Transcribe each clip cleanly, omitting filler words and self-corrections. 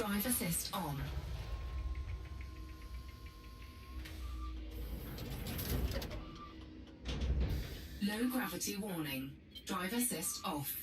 Drive assist on. Low gravity warning. Drive assist off.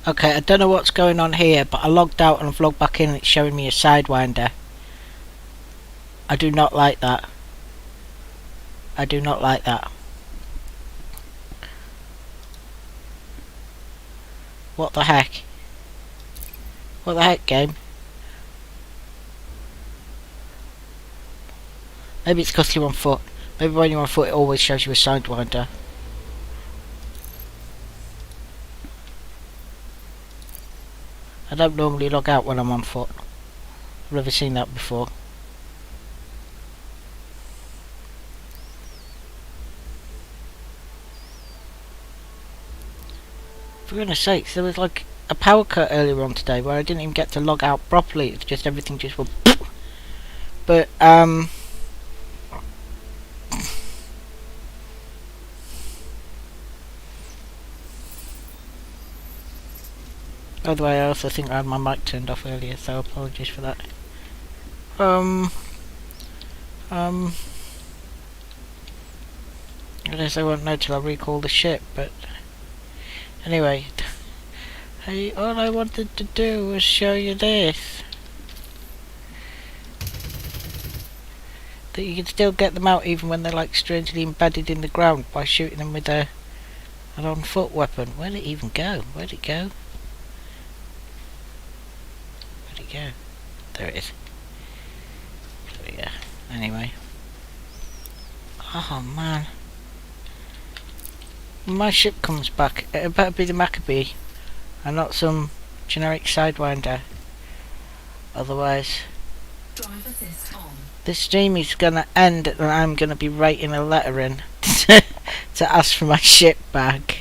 Okay, I don't know what's going on here, but I logged out and I've logged back in and it's showing me a Sidewinder. I do not like that. I do not like that. What the heck? What the heck, game? Maybe it's because you're on foot. Maybe when you're on foot it always shows you a Sidewinder. I don't normally log out when I'm on foot. I've never seen that before. For goodness sakes, there was like a power cut earlier on today where I didn't even get to log out properly. It's just everything just went. But by the way, I also think I had my mic turned off earlier, so apologies for that. I guess I won't know till I recall the ship, but anyway, hey, all I wanted to do was show you this. That you can still get them out even when they're like strangely embedded in the ground by shooting them with an on-foot weapon. Where'd it even go? Where'd it go? Where'd it go? There it is. So yeah, anyway. Oh man. When my ship comes back, it better be the Maccabee and not some generic Sidewinder. Otherwise, Drive assist on. this stream is gonna end and I'm gonna be writing a letter in to ask for my ship back.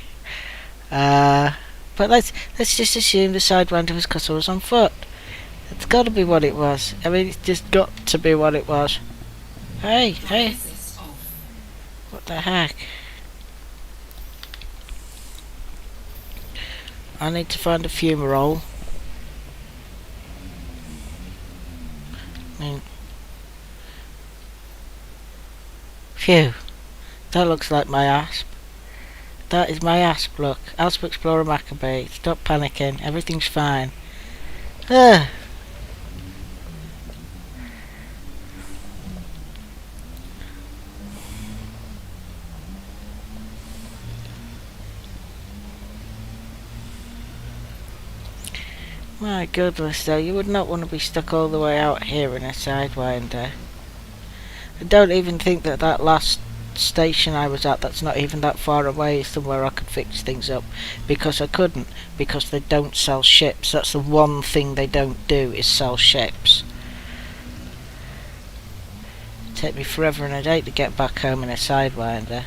But let's just assume the Sidewinder was because I was on foot. It's gotta be what it was. I mean, it's just got to be what it was. Hey, hey. Assist off. What the heck? I need to find a fumarole. I mean, phew. That looks like my asp. That is my asp, look. Asp Explorer Maccabee. Stop panicking. Everything's fine. Ugh. My goodness though, you would not want to be stuck all the way out here in a Sidewinder. I don't even think that last station I was at, that's not even that far away, is somewhere I could fix things up. Because I couldn't, because they don't sell ships. That's the one thing they don't do, is sell ships. It'd take me forever and a day to get back home in a Sidewinder.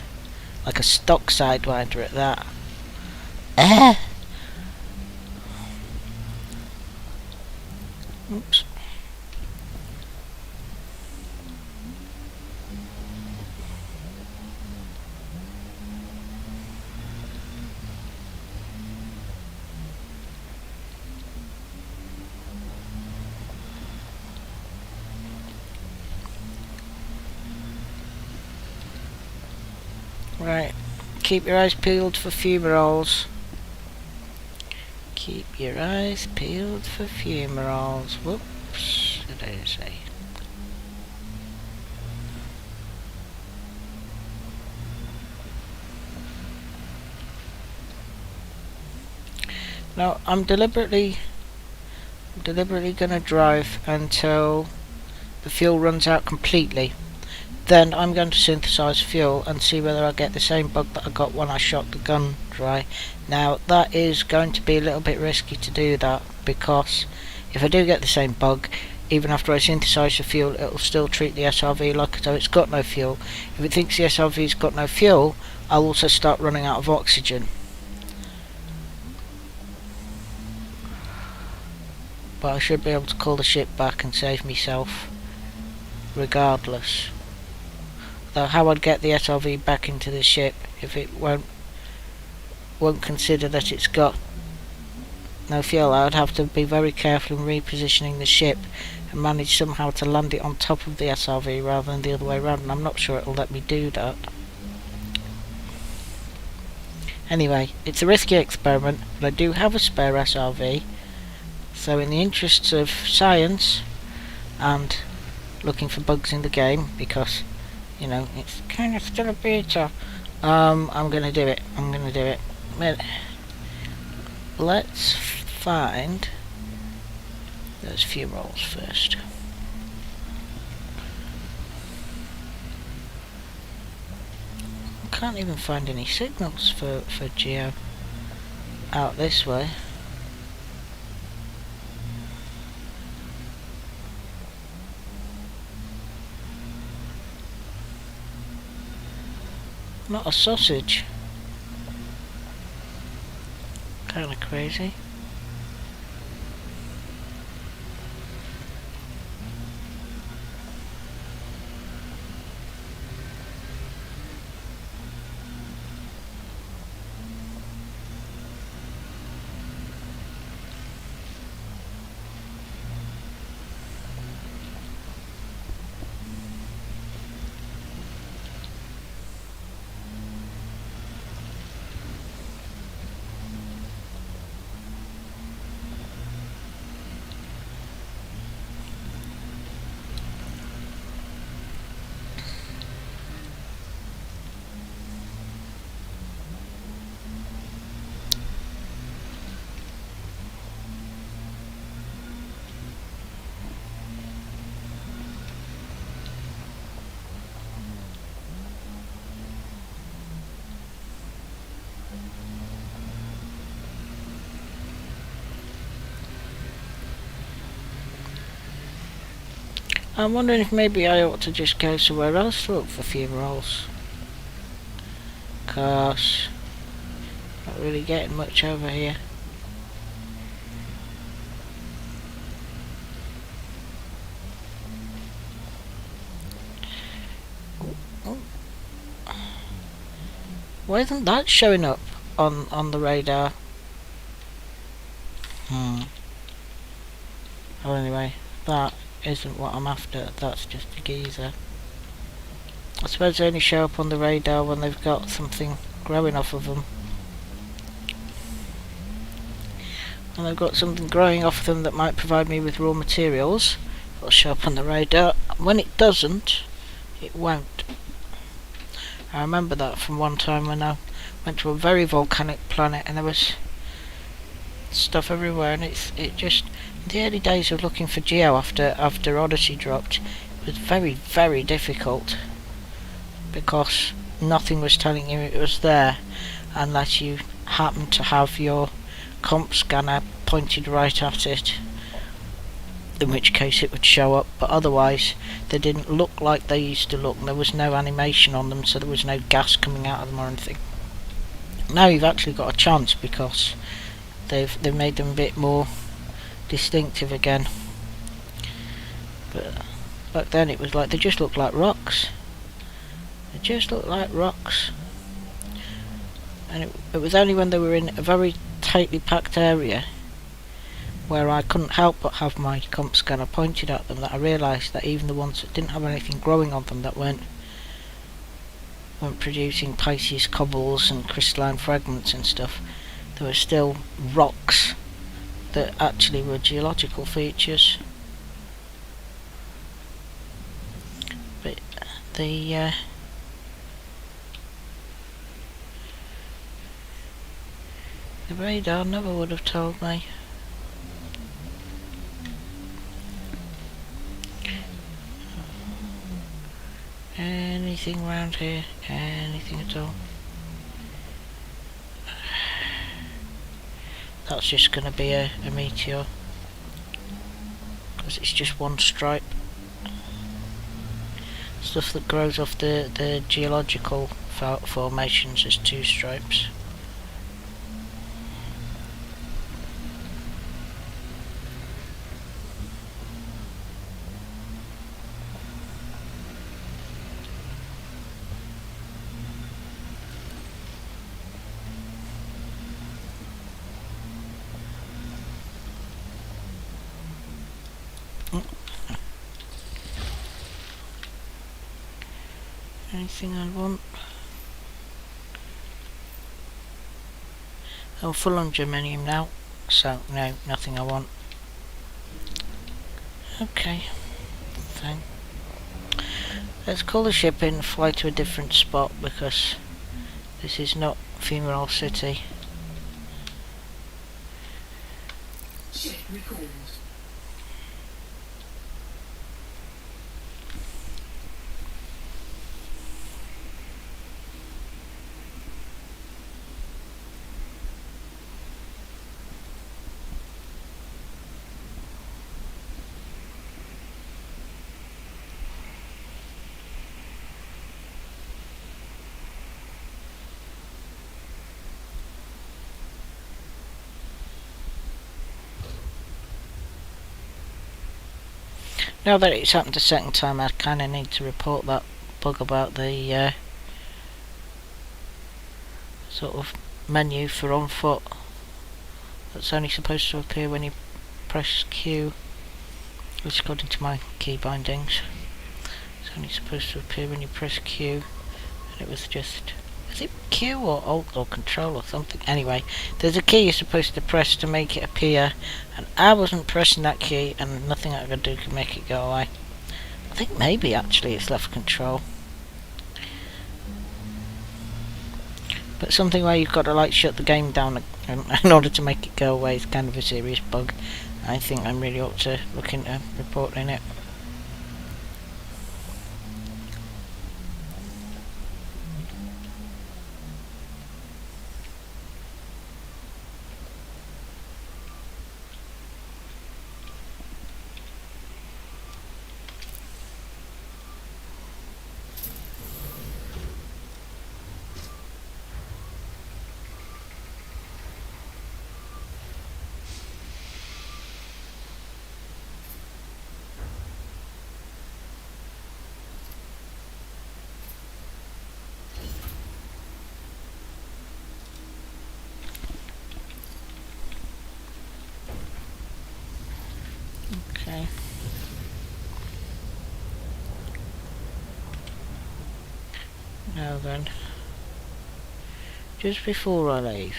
Like a stock Sidewinder at that. Oops. Right, keep your eyes peeled for fumaroles. Keep your eyes peeled for fumaroles. Whoops, what did I say? Now, I'm deliberately gonna drive until the fuel runs out completely. Then I'm going to synthesize fuel and see whether I get the same bug that I got when I shot the gun dry. Now that is going to be a little bit risky to do that, because if I do get the same bug, even after I synthesize the fuel, it'll still treat the SRV like as though it's got no fuel. If it thinks the SRV's got no fuel, I'll also start running out of oxygen. But I should be able to call the ship back and save myself regardless. Though how I'd get the SRV back into the ship if it won't consider that it's got no fuel, I'd have to be very careful in repositioning the ship and manage somehow to land it on top of the SRV rather than the other way around, and I'm not sure it'll let me do that. Anyway, it's a risky experiment, but I do have a spare SRV, so in the interests of science and looking for bugs in the game, because, you know, it's kind of still a beta, I'm gonna do it. Let's find those few rolls first. I can't even find any signals for Geo out this way. Not a sausage. Kinda crazy. I'm wondering if maybe I ought to just go somewhere else to look for funerals. Cause not really getting much over here. Why isn't that showing up on the radar? Well, anyway, that isn't what I'm after. That's just a geezer. I suppose they only show up on the radar when they've got something growing off of them. When they've got something growing off of them that might provide me with raw materials, it'll show up on the radar. When it doesn't, it won't. I remember that from one time when I went to a very volcanic planet and there was stuff everywhere, and it just, in the early days of looking for Geo after Odyssey dropped, it was very, very difficult because nothing was telling you it was there unless you happened to have your comp scanner pointed right at it, in which case it would show up, but otherwise they didn't look like they used to look, and there was no animation on them, so there was no gas coming out of them or anything. Now you've actually got a chance because they've made them a bit more distinctive again. But back then it was like they just looked like rocks. They just looked like rocks. And it was only when they were in a very tightly packed area where I couldn't help but have my comp scanner pointed at them that I realised that even the ones that didn't have anything growing on them, that weren't producing Pisces cobbles and crystalline fragments and stuff, there were still rocks that actually were geological features. But the radar never would have told me. Anything around here? Anything at all? That's just going to be a meteor, because it's just one stripe. Stuff that grows off the geological formations is two stripes. Anything I want? I'm full on germanium now, so no, nothing I want. Okay, fine. Let's call the ship in and fly to a different spot because this is not Fumarole City. Ship recalled. Now that it's happened a second time, I kind of need to report that bug about the sort of menu for on foot. That's only supposed to appear when you press Q, which according to my key bindings, it's only supposed to appear when you press Q, and it was just, is it Q or Alt or Control or something? Anyway, there's a key you're supposed to press to make it appear, and I wasn't pressing that key, and nothing I could do could make it go away. I think maybe actually it's left Control. But something where you've got to like shut the game down in order to make it go away is kind of a serious bug. I think I really ought to look into reporting it. Okay. Now then, just before I leave,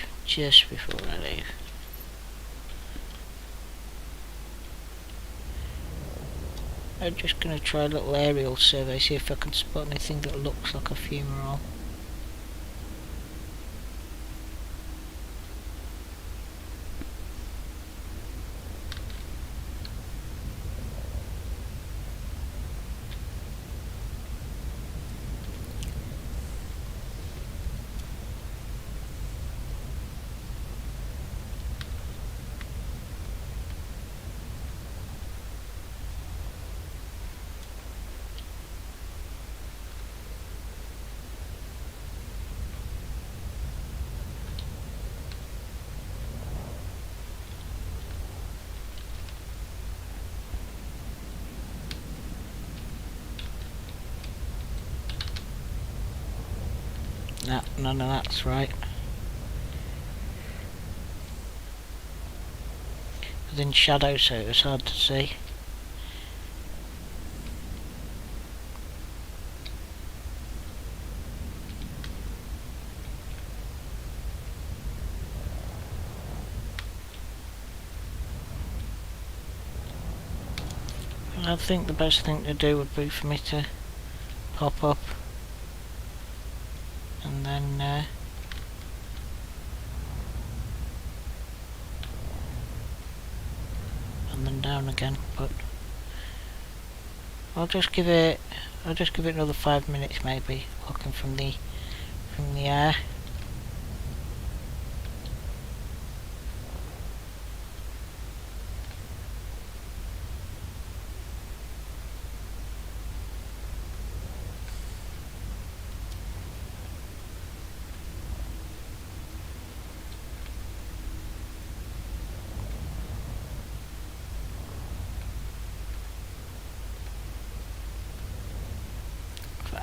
I'm just going to try a little aerial survey, see if I can spot anything that looks like a fumarole. No, none of that's right. It was in shadow, so it was hard to see. I think the best thing to do would be for me to pop up and then down again, but I'll just give it another 5 minutes maybe, looking from the air.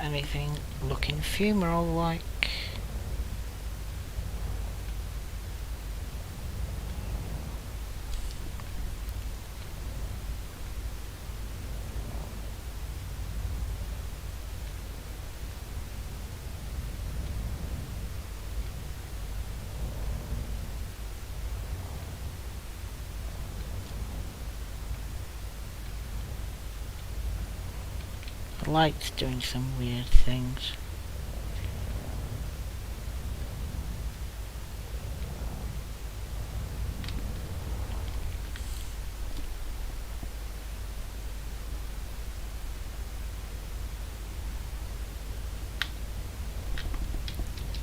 Anything looking fumarole like. light's doing some weird things.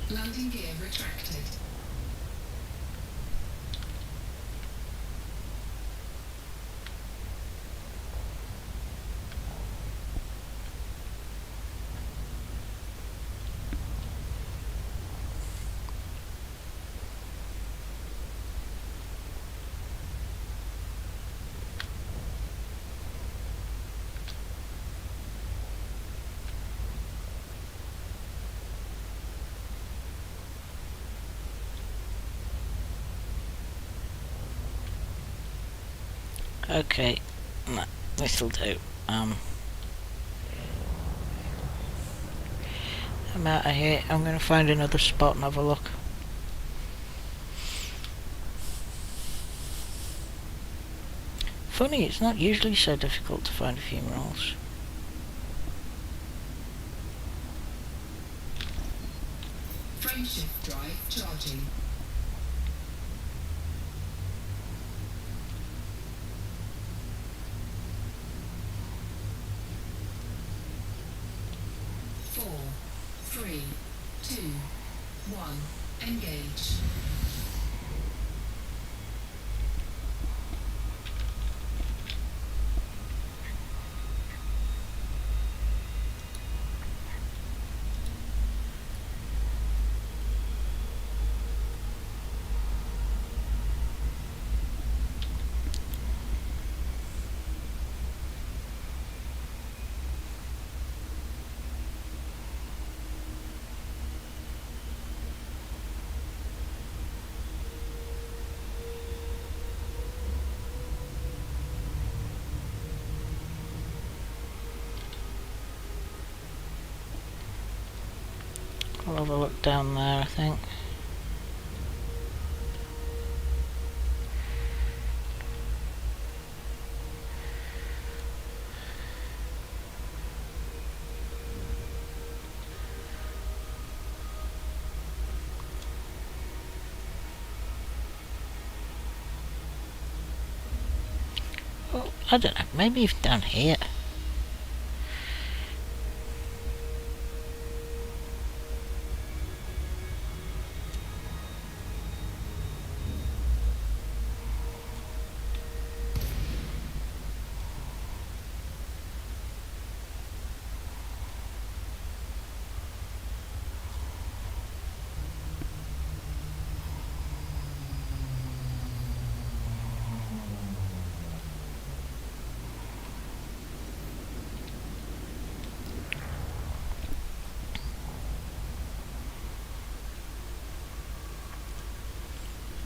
Landing gear retracted. Okay, this'll do. I'm out of here. I'm going to find another spot and have a look. Funny, it's not usually so difficult to find fumaroles. Frameshift drive charging. Four, three, two, one. Engage. I'll have a look down there, I think. Oh, I don't know, maybe even down here.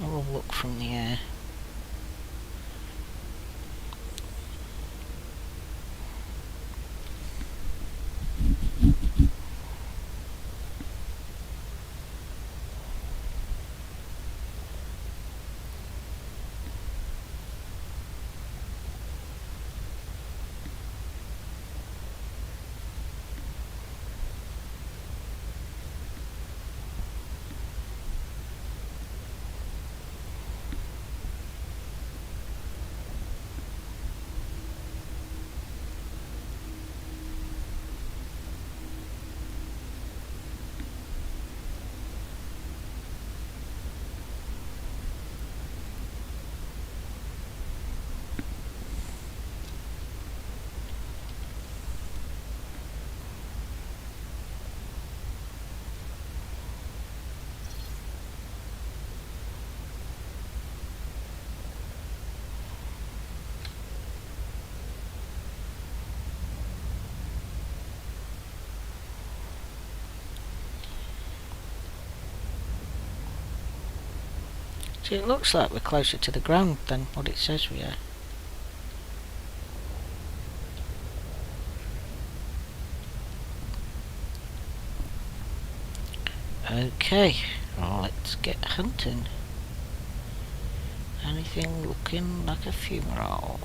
I'll look from the air. See, it looks like we're closer to the ground than what it says we are. Okay, let's get hunting. Anything looking like a fumarole?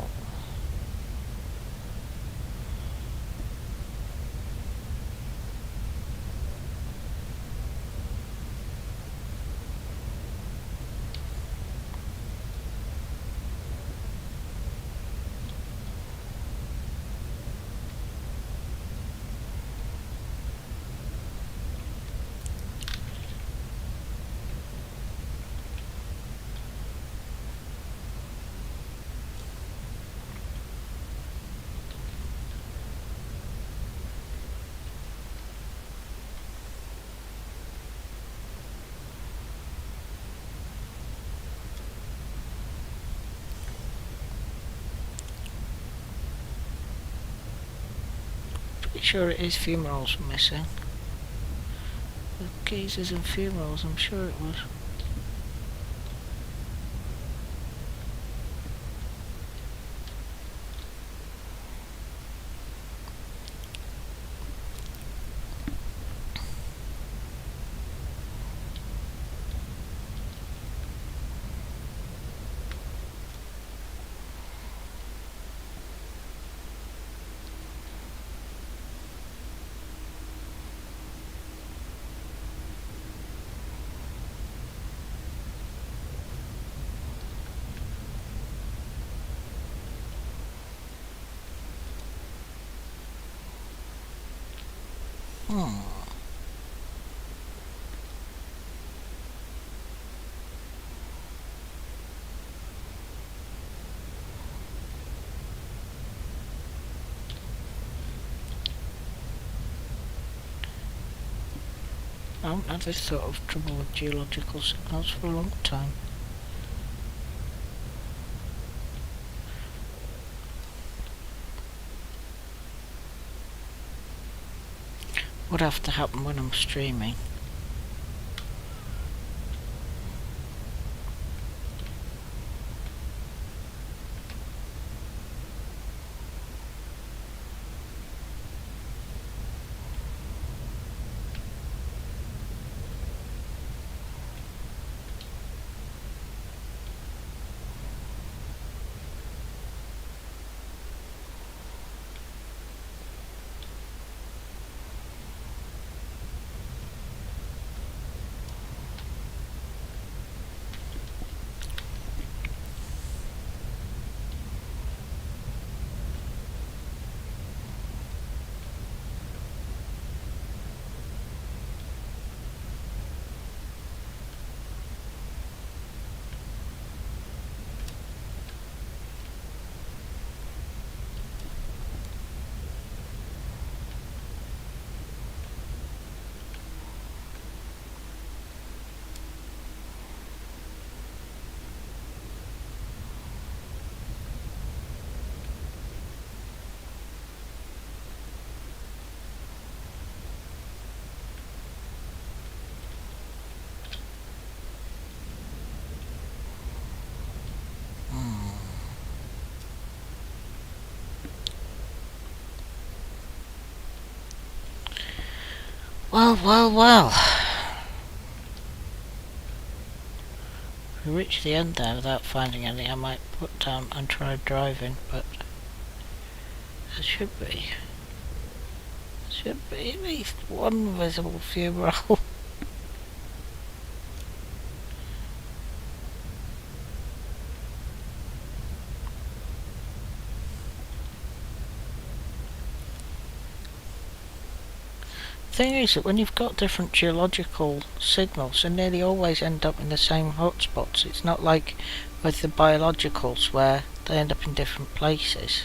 sure it is fumaroles were missing. The geysers and fumaroles, I'm sure it was. I haven't had this sort of trouble with geological signals for a long time. Would have to happen when I'm streaming. Well. We reached the end there without finding any. I might put down and try driving, but there should be at least one visible fumarole. Thing is that when you've got different geological signals, they nearly always end up in the same hotspots. It's not like with the biologicals where they end up in different places.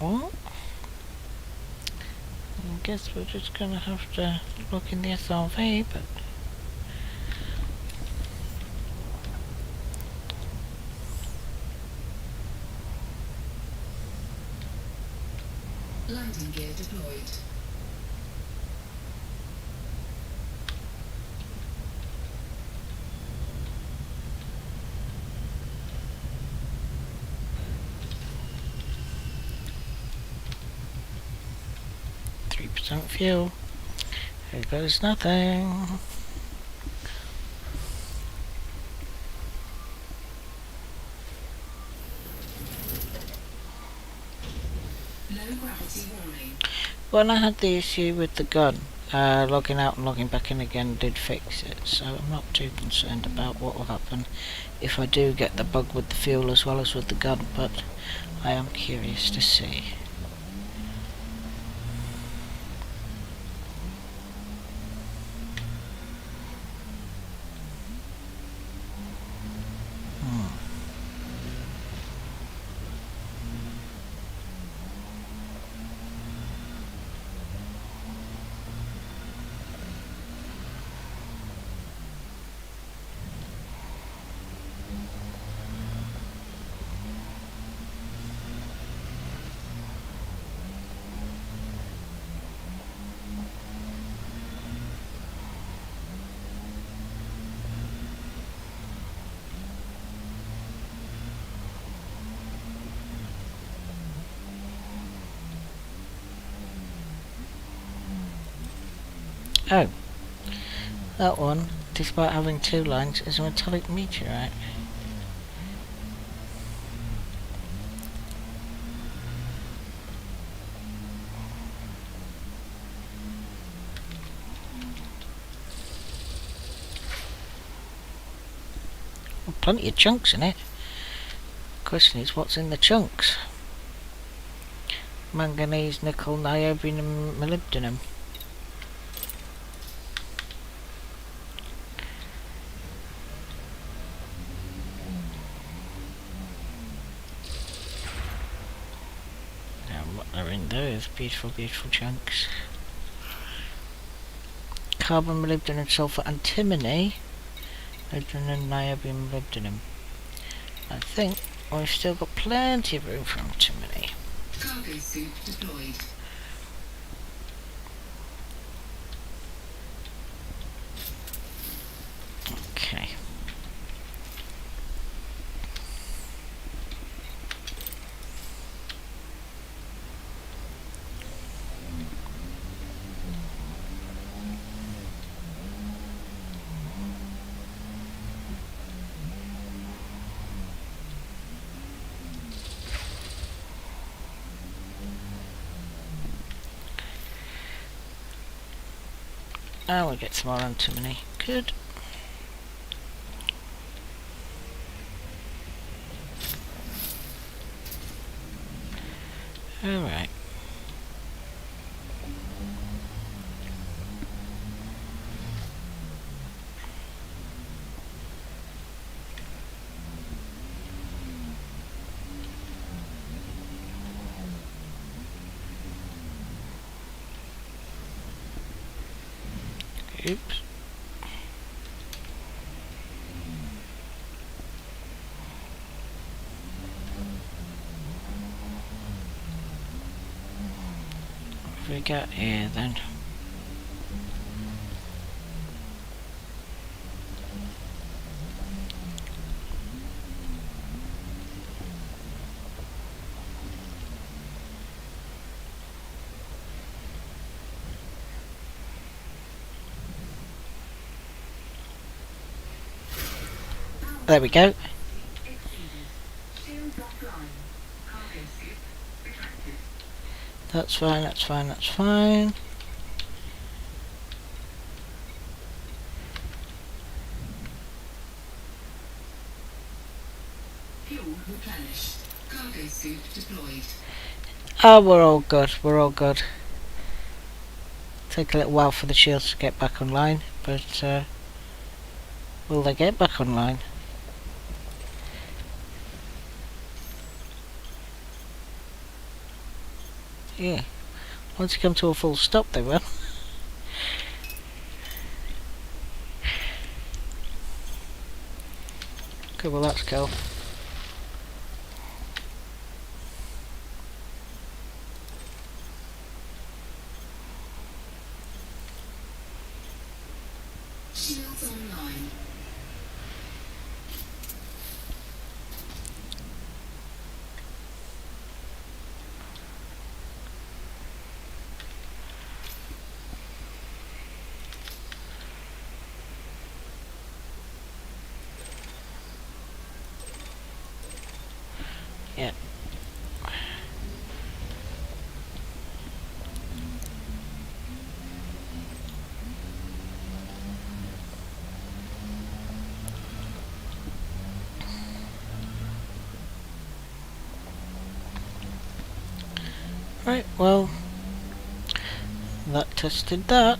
Well, I guess we're just gonna have to look in the SRV, but Landing gear deployed. fuel. Here goes nothing. Low gravity warning. When I had the issue with the gun, logging out and logging back in again did fix it, so I'm not too concerned about what will happen if I do get the bug with the fuel as well as with the gun, but I am curious to see. Oh, that one, despite having two lines, is a metallic meteorite. Well, plenty of chunks in it. Question is, what's in the chunks? Manganese, nickel, niobium and molybdenum. Are in those beautiful, beautiful chunks. Carbon, molybdenum, sulfur, antimony, molybdenum, niobium, molybdenum. I think we've still got plenty of room for antimony. Cargo suit deployed. Okay. Now we get some more antimony. Good. Alright. Oops. What have we got here then? There we go. That's fine, that's fine, that's fine. Fuel replenished. Cargo suit deployed. Oh, we're all good, we're all good. Take a little while for the shields to get back online, but will they get back online? Yeah. Once you come to a full stop, they will. Okay, well that's cool. Shields online. Right, well, that tested that.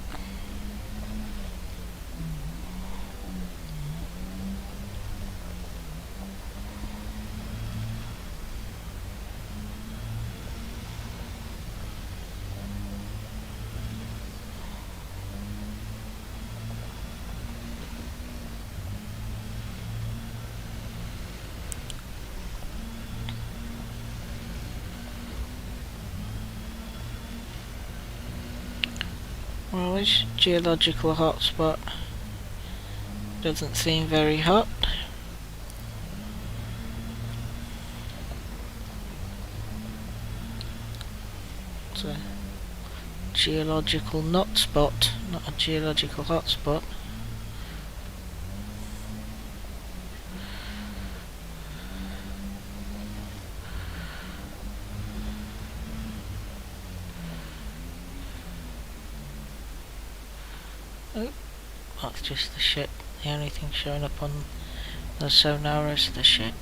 Well, this geological hotspot doesn't seem very hot. It's a geological not spot, not a geological hotspot. Oh, that's just the ship. The only thing showing up on the sonar is the ship.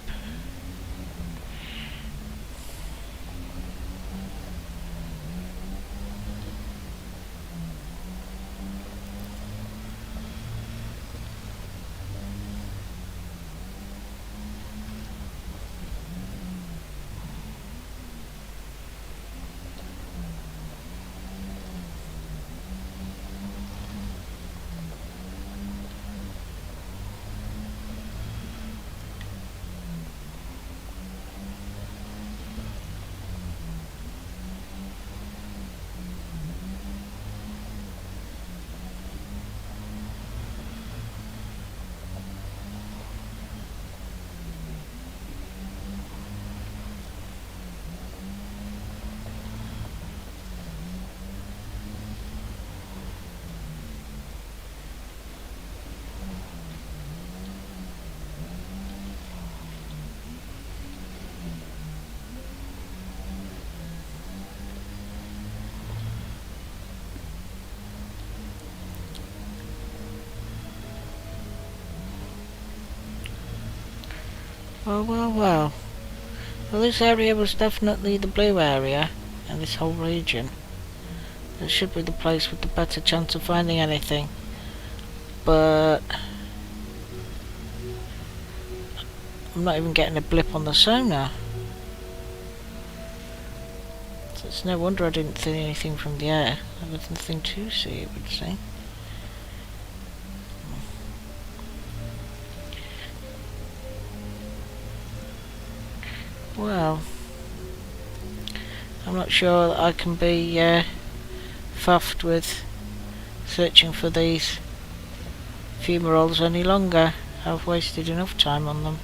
Well. Well, this area was definitely the blue area, and this whole region. It should be the place with the better chance of finding anything. But I'm not even getting a blip on the sonar. So it's no wonder I didn't see anything from the air. There was nothing to see, it would seem. Well, I'm not sure that I can be faffed with searching for these fumaroles any longer. I've wasted enough time on them.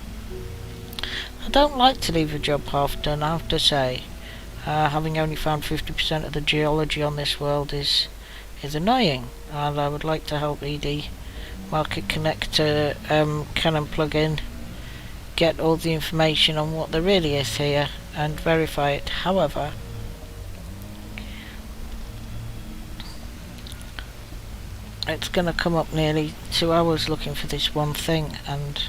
I don't like to leave a job half done, I have to say. Having only found 50% of the geology on this world is annoying, and I would like to help ED Market Connector Canon plugin get all the information on what there really is here and verify it. However, it's going to come up nearly 2 hours looking for this one thing, and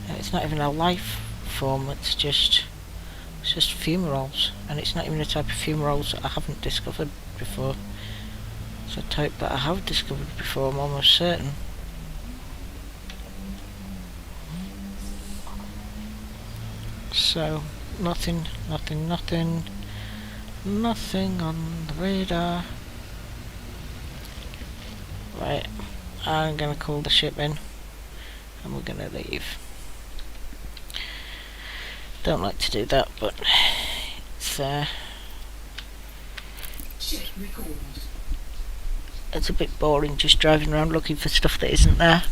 it's not even a life form, it's just fumaroles, and it's not even a type of fumaroles that I haven't discovered before. It's a type that I have discovered before, I'm almost certain. So, nothing on the radar. Right, I'm gonna call the ship in, and we're gonna leave. Don't like to do that, but it's a bit boring just driving around looking for stuff that isn't there.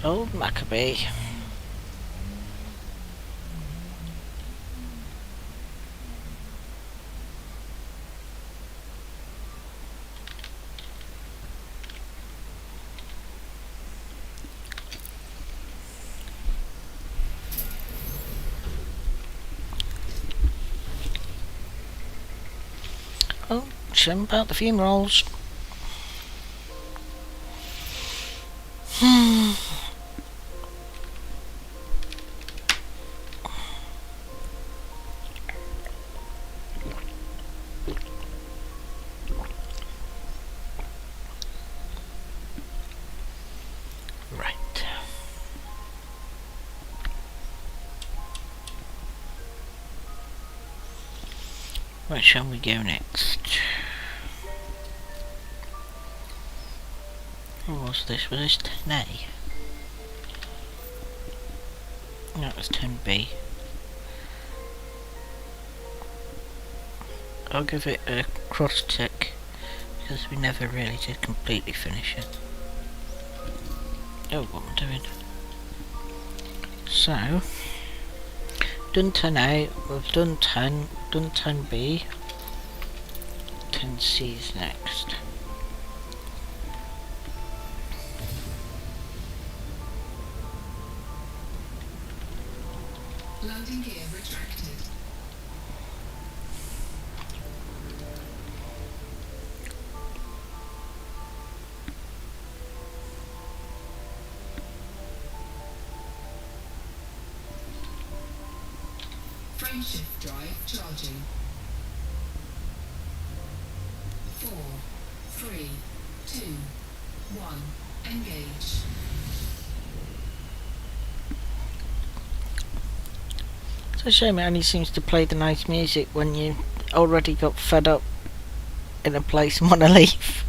Old Maccabee. Oh, shame about the funerals. Right. Where shall we go next? What was this? Was this 10A? No, it was 10B. I'll give it a cross tick because we never really did completely finish it. Oh, what am I doing? So, done 10A, we've done 10, done 10B, 10C is next. Landing gear retracted. Frameshift drive charging. 4, 3, 2, 1. Engage. It's a shame it only seems to play the nice music when you already got fed up in a place and want to leave.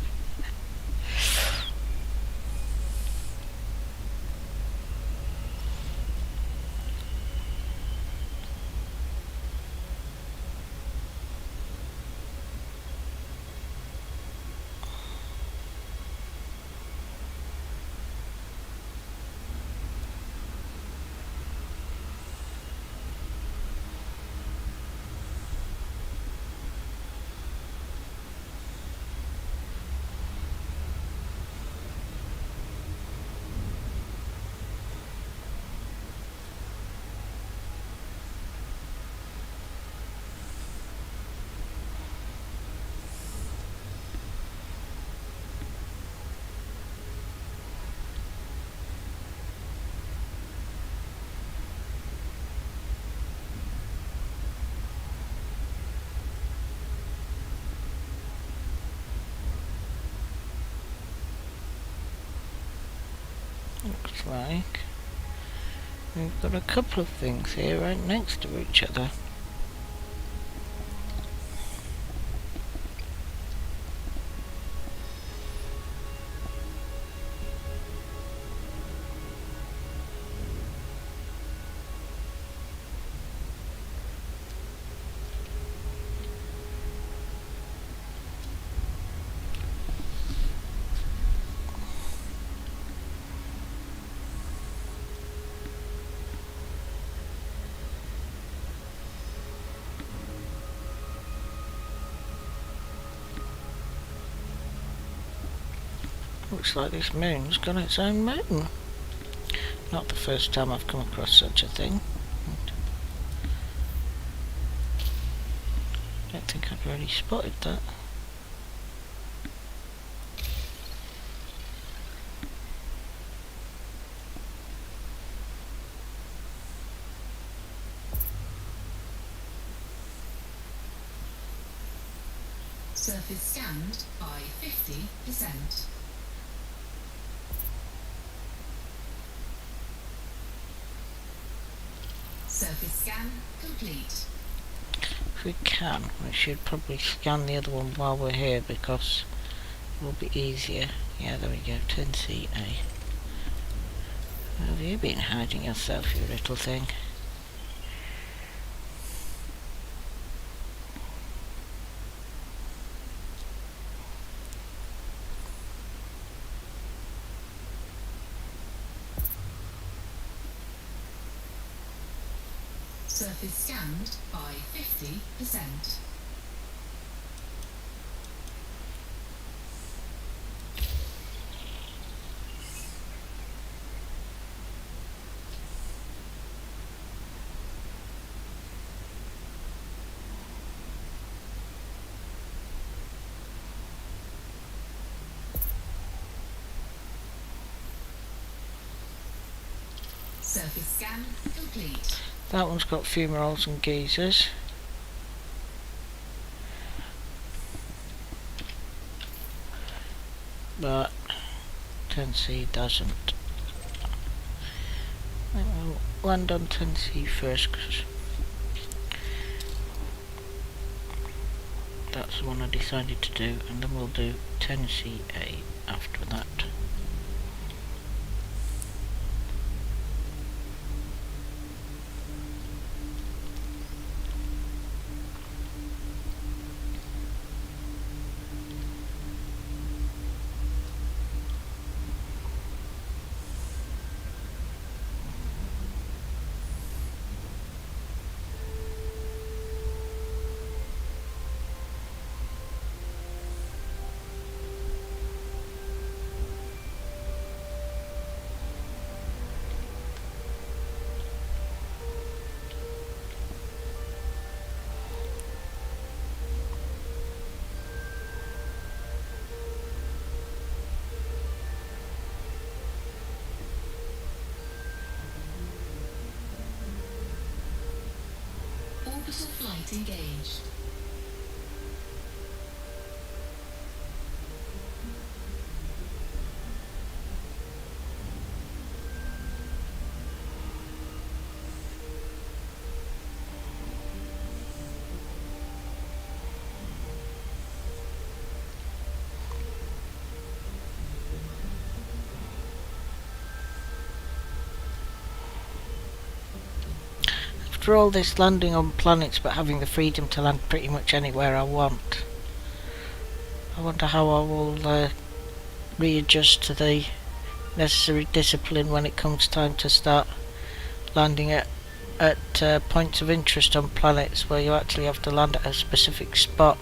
Looks like we've got a couple of things here right next to each other. Looks like this moon's got its own moon. Not the first time I've come across such a thing. Don't think I'd really spotted that. Surface scanned by 50%. Surface scan complete. If we can, we should probably scan the other one while we're here because it will be easier. Yeah, there we go, 10CA. Where have you been hiding yourself, you little thing? Surface scanned by 50%. Surface scan complete. That one's got fumaroles and geysers. But 10C doesn't. I think we'll land on 10C first, because that's the one I decided to do, and then we'll do 10CA after that. Orbital flight engaged. After all this landing on planets but having the freedom to land pretty much anywhere I want, I wonder how I will readjust to the necessary discipline when it comes time to start landing at points of interest on planets where you actually have to land at a specific spot.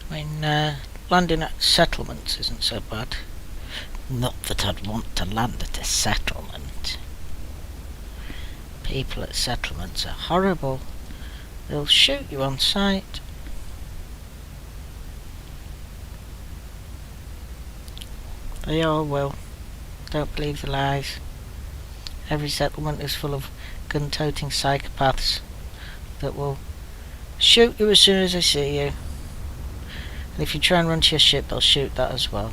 I mean, landing at settlements isn't so bad. Not that I'd want to land at a settlement. People at settlements are horrible. They'll shoot you on sight. They all will. Don't believe the lies. Every settlement is full of gun-toting psychopaths that will shoot you as soon as they see you. And if you try and run to your ship, they'll shoot that as well.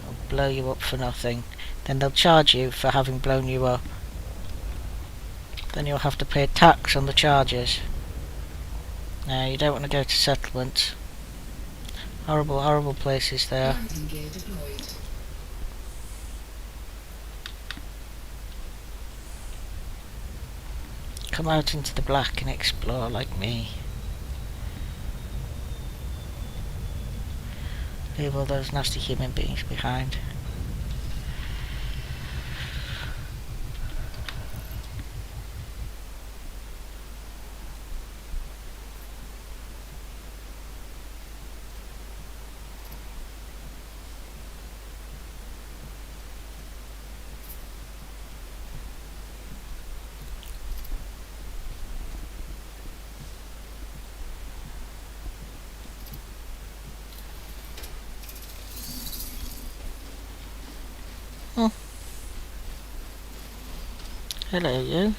They'll blow you up for nothing. Then they'll charge you for having blown you up. Then you'll have to pay tax on the charges. No, you don't want to go to settlements. Horrible, horrible places there. Landing gear deployed. Come out into the black and explore like me. Leave all those nasty human beings behind. Oh. Hello, you.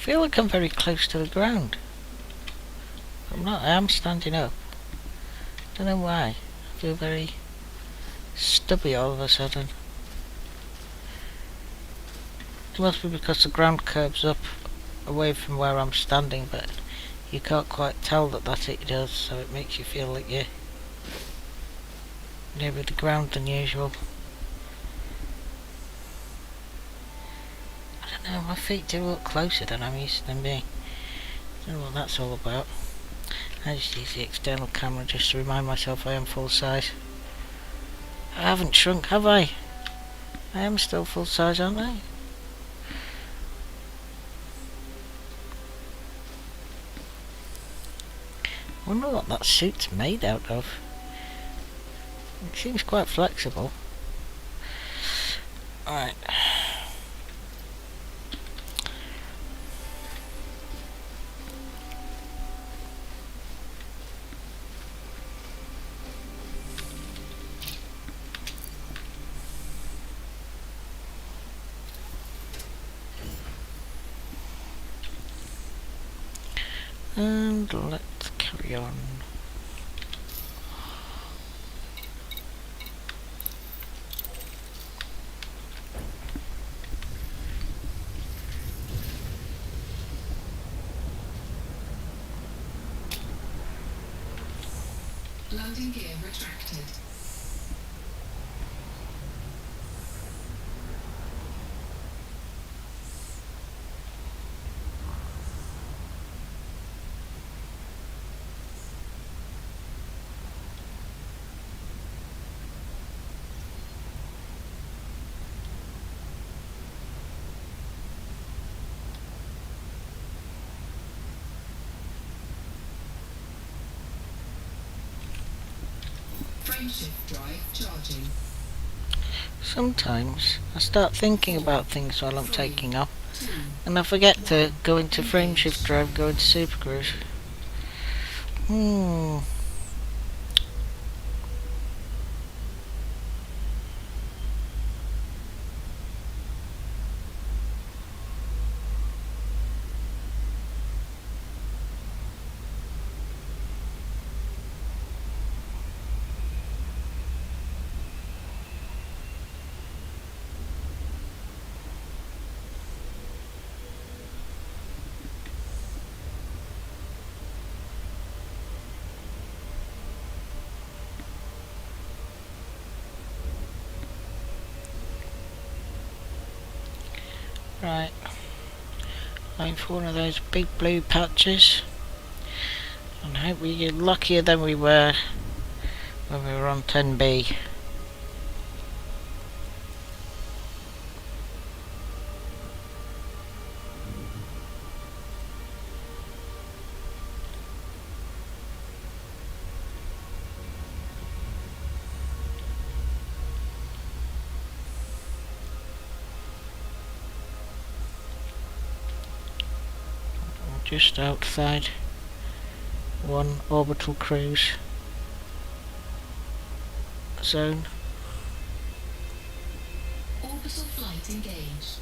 feel like I'm very close to the ground. I'm not, I am standing up. Don't know why. I feel very stubby all of a sudden. It must be because the ground curves up away from where I'm standing, but you can't quite tell that it does, so it makes you feel like you're nearer the ground than usual. I don't know, my feet do look closer than I'm used to them being. I don't know what that's all about. I just use the external camera just to remind myself I am full size. I haven't shrunk, have I? I am still full size, aren't I? I wonder what that suit's made out of. It seems quite flexible. Alright. And let's carry on. Landing gear retracted. Frameshift drive charging. Sometimes I start thinking about things while I'm taking off, and I forget to go into frameshift drive, go into Super Cruise. Right, going for one of those big blue patches, and hope we get luckier than we were when we were on 10B. Just outside one orbital cruise zone. Orbital flight engaged.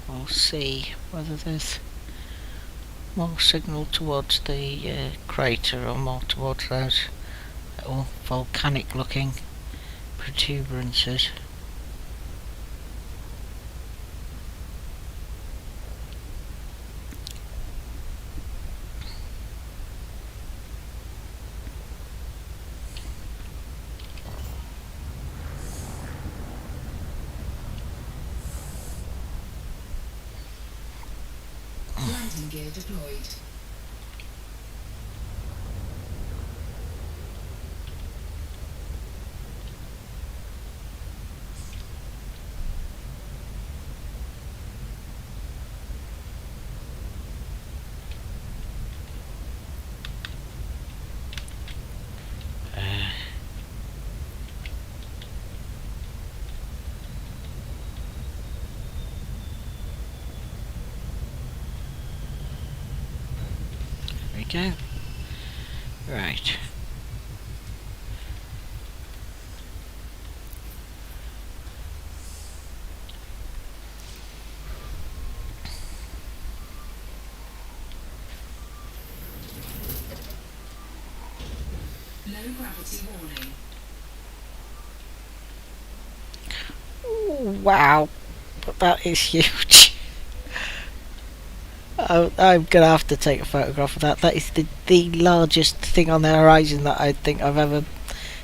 we'll see whether there's more signal towards the crater or more towards those little volcanic looking protuberances. Landing gear deployed. Go. Right. Low gravity warning. Ooh, wow, but that is huge. I'm gonna have to take a photograph of that. That is the largest thing on the horizon that I think I've ever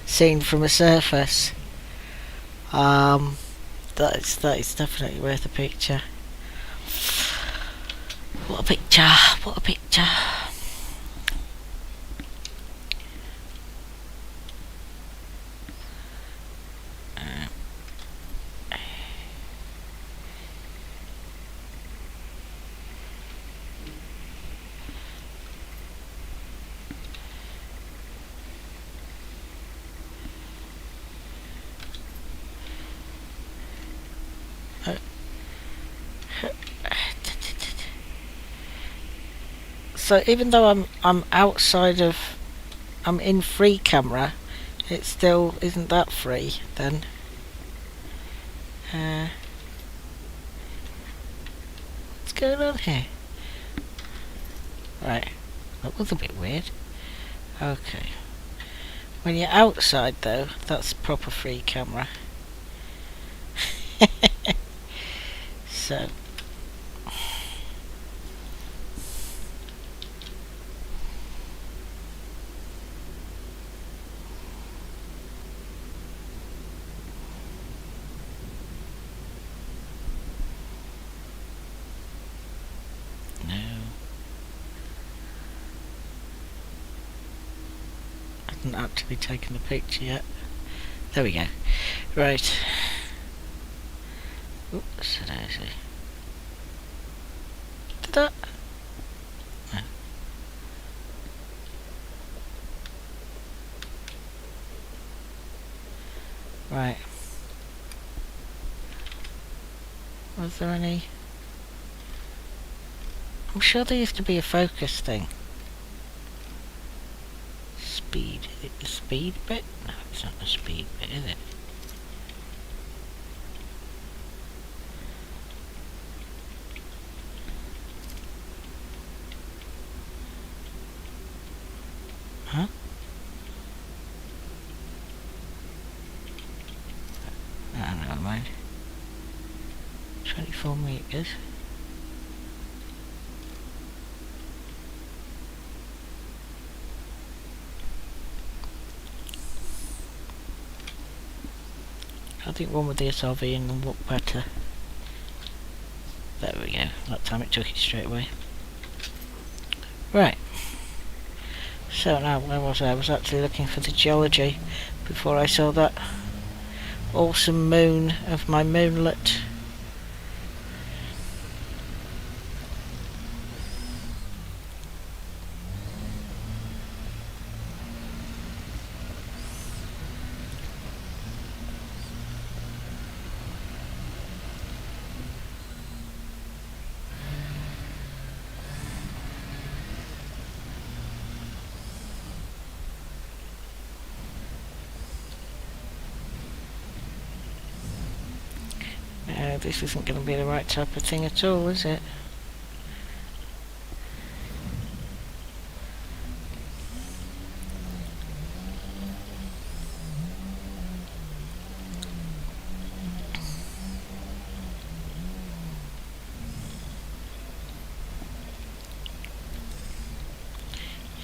seen from a surface. That is definitely worth a picture. What a picture! What a picture! So even though I'm outside of, I'm in free camera, it still isn't that free then. What's going on here? Right, that was a bit weird. Okay. When you're outside though, that's proper free camera. So no, I haven't actually taken the picture yet. There we go. Right. Oops, did I see? Did that? No. Right. Was there any? I'm sure there used to be a focus thing. Speed. Is it the speed bit? No, it's not the speed bit, is it? Huh? No, never mind. 24 meters. I think one with the SRV and will look better. There we go. That time it took it straight away. Right. So now, where was I? I was actually looking for the geology before I saw that awesome moon of my moonlet. this isn't going to be the right type of thing at all, is it?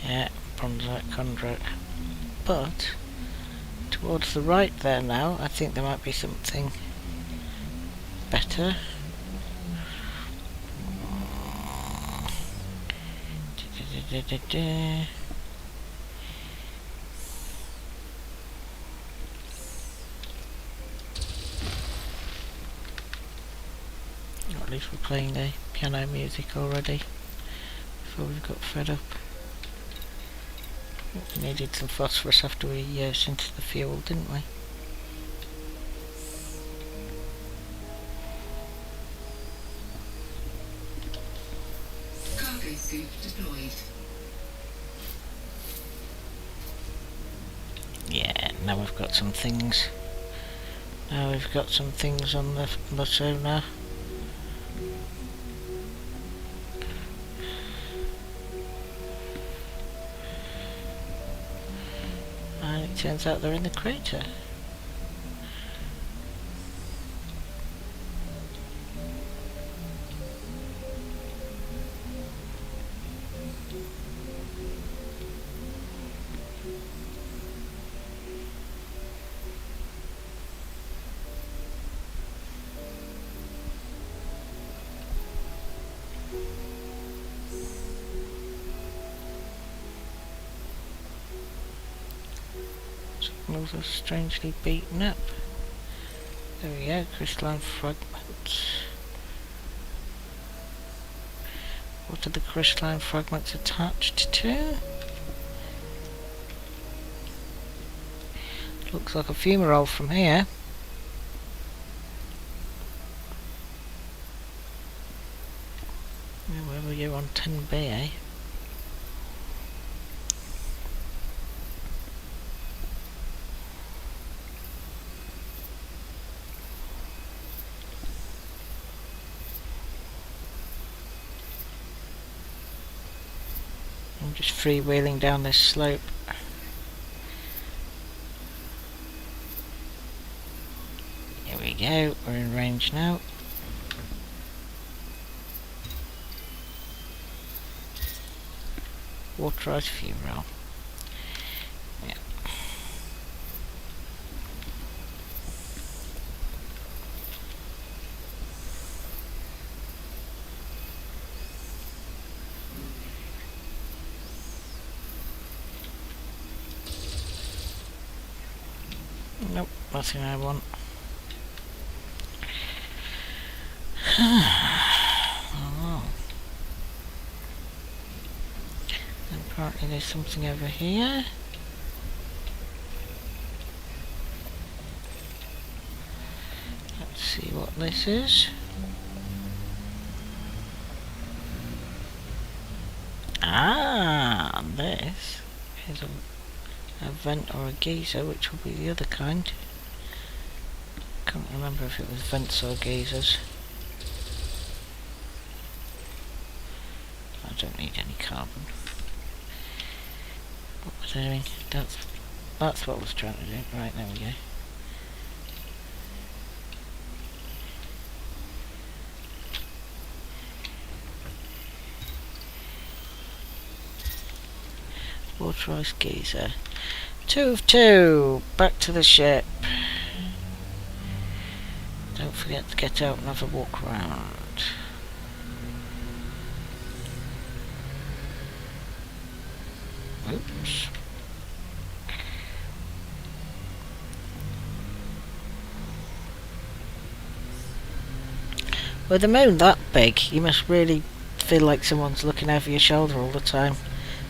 Yeah, bronzite conduit. But towards the right there now, I think there might be something better. Or at least we're playing the piano music already before we got fed up. We needed some phosphorus after we sent the fuel, didn't we? Cargo scoop deployed. Yeah, now we've got some things. Now we've got some things on the sonar. And it turns out they're in the crater. Signals are strangely beaten up. There we go, crystalline fragments. What are the crystalline fragments attached to? Looks like a fumarole from here. Where were you on 10B, eh? I'm just freewheeling down this slope. Here we go, we're in range now. Waterized fumarole. Yeah. Nope, nothing I want. Oh. And apparently there's something over here. Let's see what this is. Ah, this is a vent or a geyser, which will be the other kind. Can't remember if it was vents or geysers. I don't need any carbon. What was I doing? That's what I was trying to do. Right, there we go. Waterized geyser. 2 of 2. Back to the ship. Don't forget to get out and have a walk around. Oops. With the moon that big, you must really feel like someone's looking over your shoulder all the time.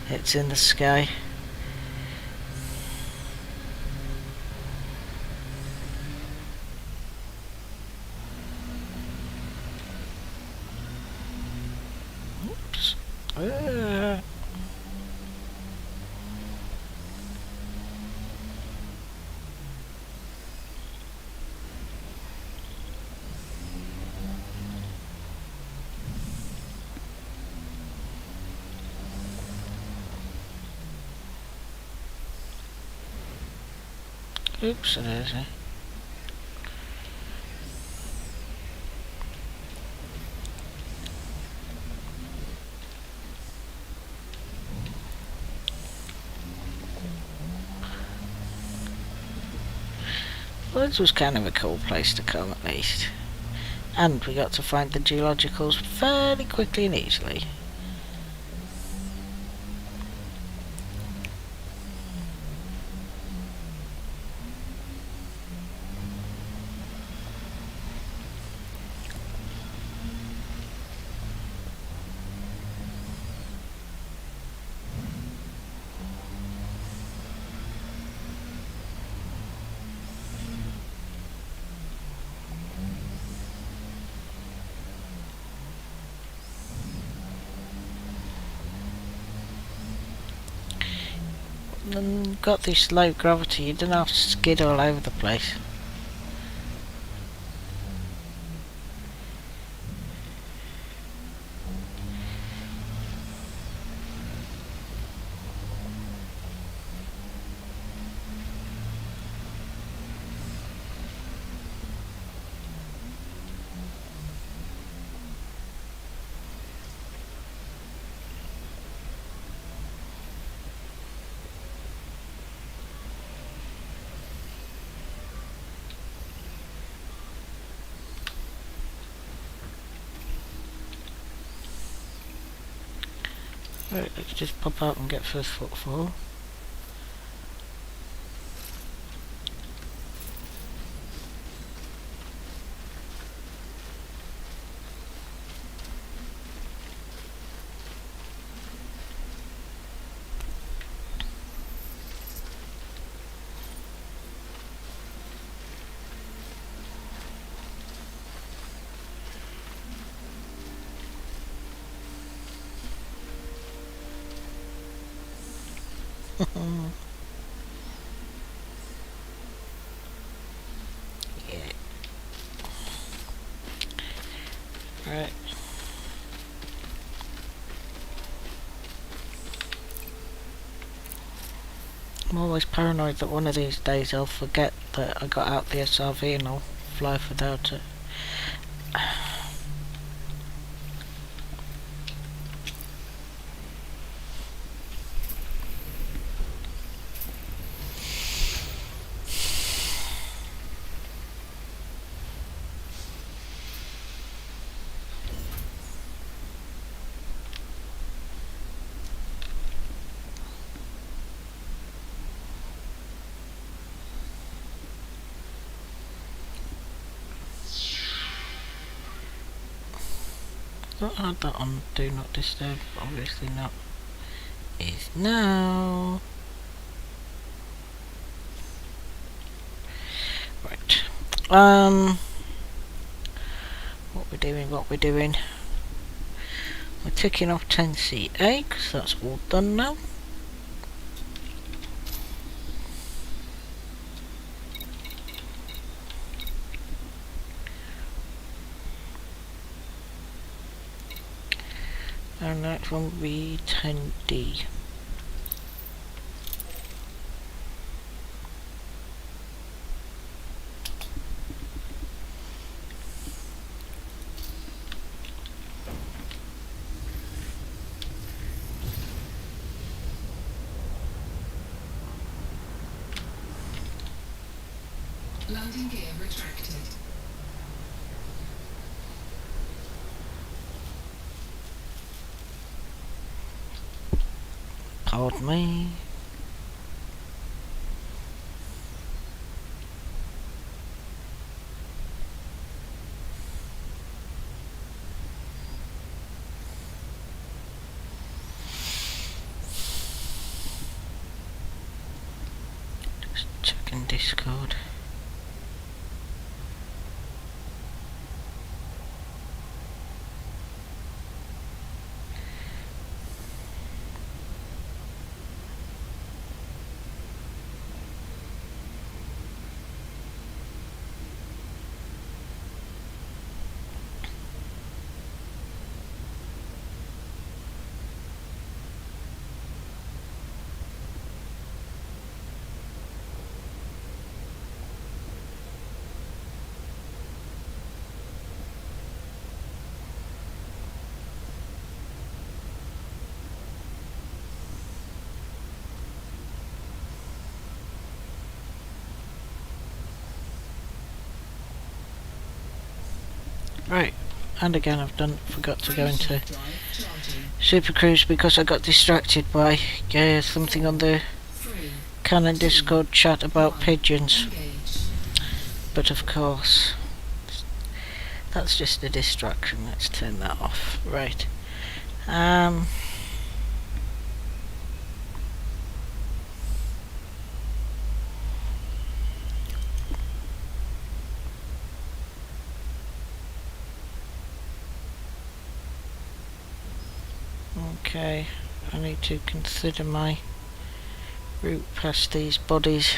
It's in the sky. Oops. Oops, it is. Well, this was kind of a cool place to come at least. And we got to find the geologicals fairly quickly and easily. And got this low gravity, you don't have to skid all over the place. Right, let's just pop out and get first footfall. Yeah. Right. I'm always paranoid that one of these days I'll forget that I got out the SRV and I'll fly without it. Not had that on Do Not Disturb, obviously not. Is now. Right. What we're doing. We're ticking off 10CA, because that's all done now. And next one will be 10D. Landing gear retracted. Pardon me. Just checking Discord. Right, and again forgot to go into Drive charging. Super Cruise because I got distracted by something on the 3, Canon Discord chat about 1, pigeons. engage. But of course, that's just a distraction. Let's turn that off. Right. Okay, I need to consider my route past these bodies.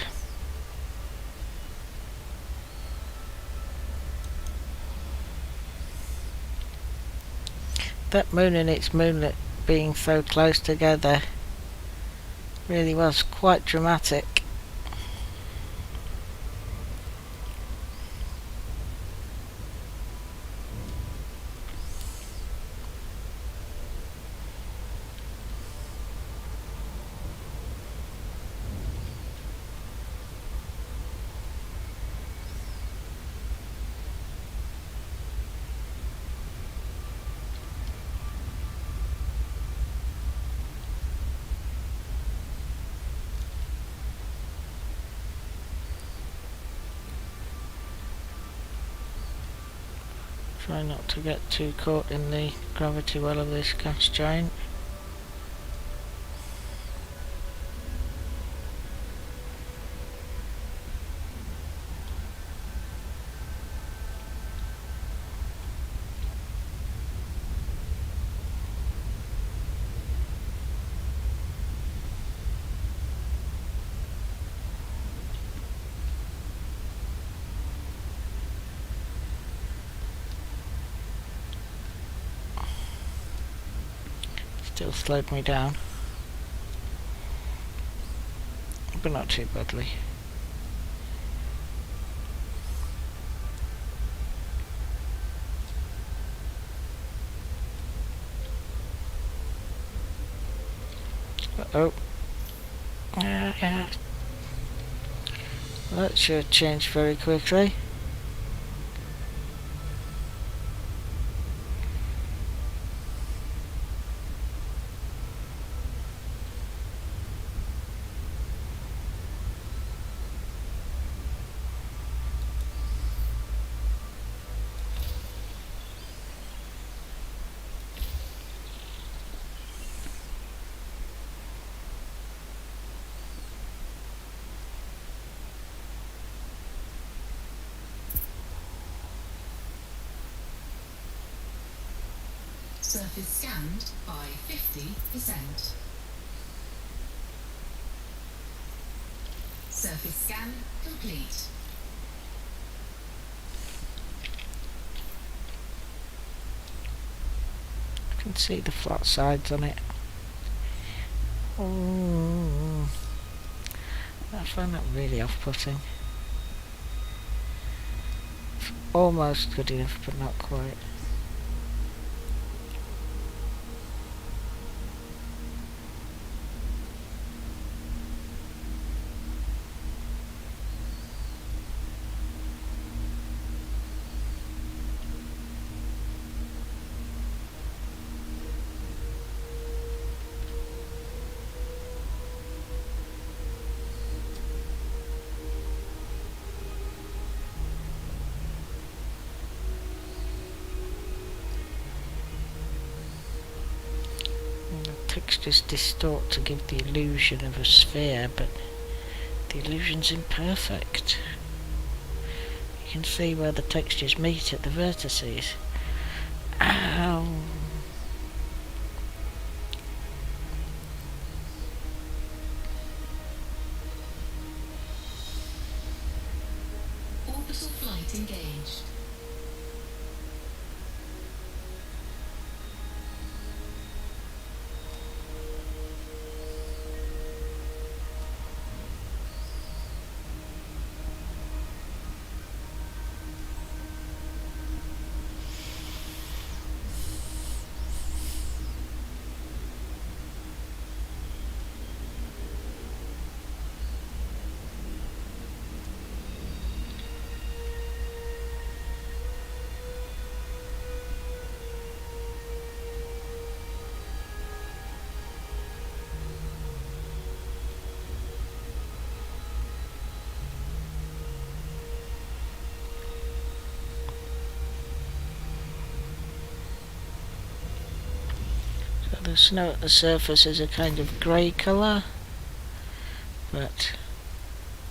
That moon and its moonlit being so close together really was quite dramatic. Try not to get too caught in the gravity well of this gas giant. Still slowed me down, but not too badly. Uh-oh. Yeah. That should change very quickly. Surface scanned by 50%. Surface scan complete. I can see the flat sides on it. I find that really off-putting. It's almost good enough, but not quite. Textures distort to give the illusion of a sphere, but the illusion's imperfect. You can see where the textures meet at the vertices. Ow. Orbital flight engaged. The snow at the surface is a kind of grey colour, but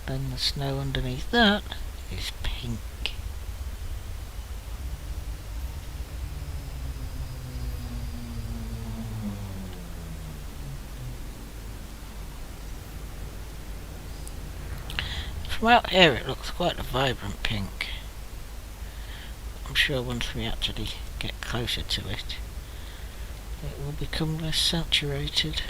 then the snow underneath that is pink. From out here it looks quite a vibrant pink. I'm sure once we actually get closer to it, it will become less saturated.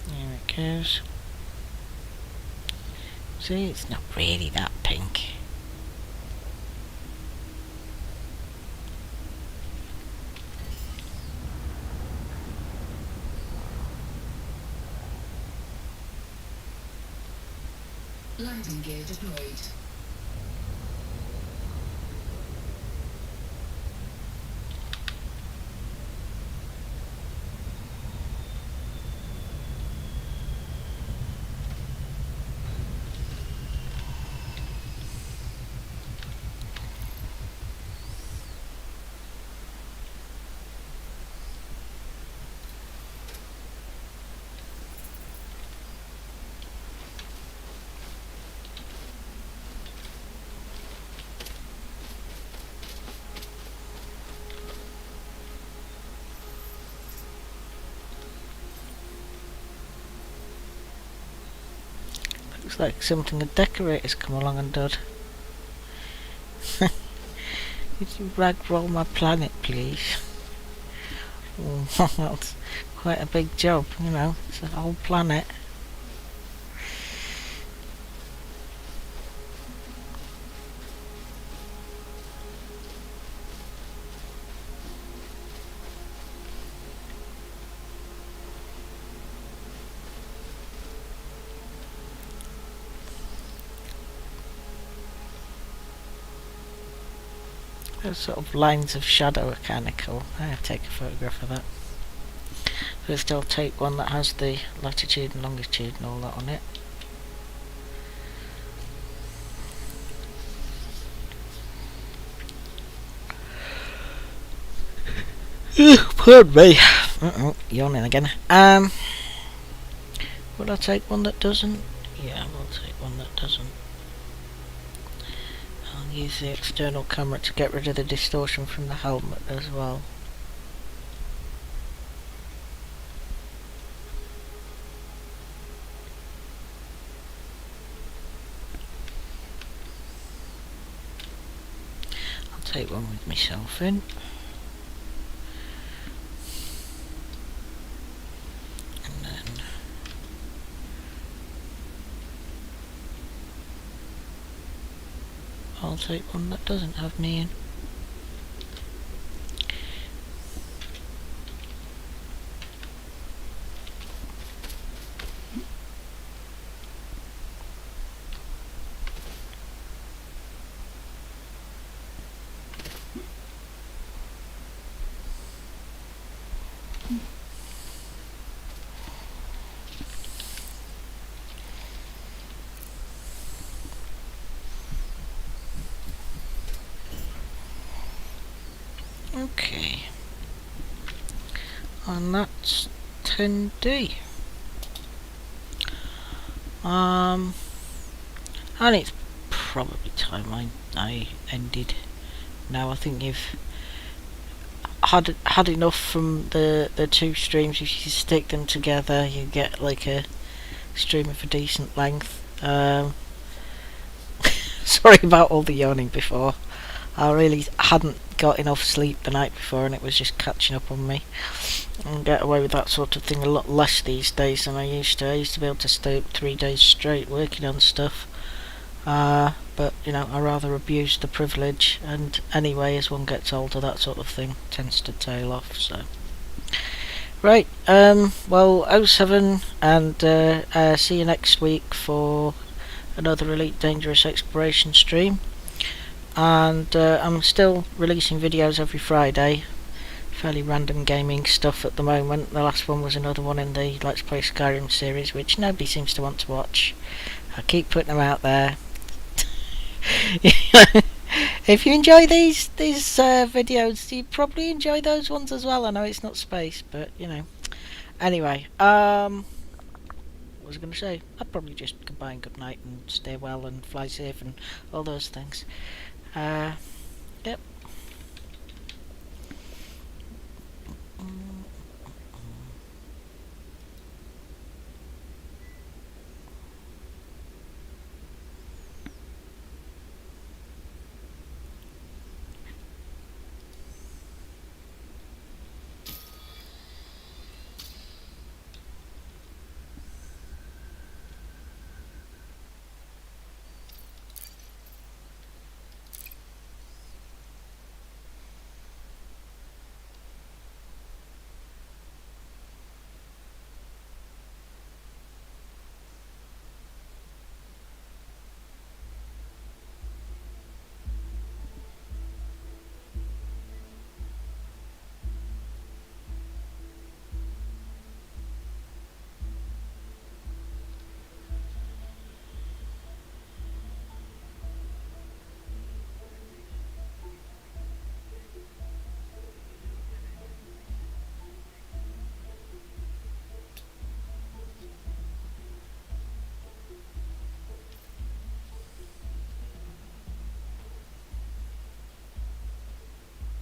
There it goes. See, it's not really that pink. Landing gear deployed. Looks like something a decorator's come along and done. Could you ragroll my planet, please? Oh, that's quite a big job, you know. It's a whole planet. Those sort of lines of shadow are kind of cool. I have to take a photograph of that. First I'll take one that has the latitude and longitude and all that on it. Pardon me. Yawning again. Will I take one that doesn't? Yeah, we'll take one that doesn't. I'll use the external camera to get rid of the distortion from the helmet as well. I'll take one with myself in. And then I'll take one that doesn't have me in. Okay, and that's 10D. And it's probably time I ended. Now I think you've had enough from the two streams. If you stick them together, you get like a stream of a decent length. Sorry about all the yawning before. I really hadn't got enough sleep the night before and it was just catching up on me. I get away with that sort of thing a lot less these days than I used to. I used to be able to stay up 3 days straight working on stuff. But, you know, I rather abuse the privilege, and anyway, as one gets older, that sort of thing tends to tail off, so. Right, well, 07, and see you next week for another Elite Dangerous Exploration stream. and I'm still releasing videos every Friday. Fairly random gaming stuff at the moment. The last one was another one in the Let's Play Skyrim series, which nobody seems to want to watch. I keep putting them out there. If you enjoy these videos, you probably enjoy those ones as well. I know it's not space, but you know. Anyway, what was I going to say? I'd probably just goodbye and good night and stay well and fly safe and all those things. Yep.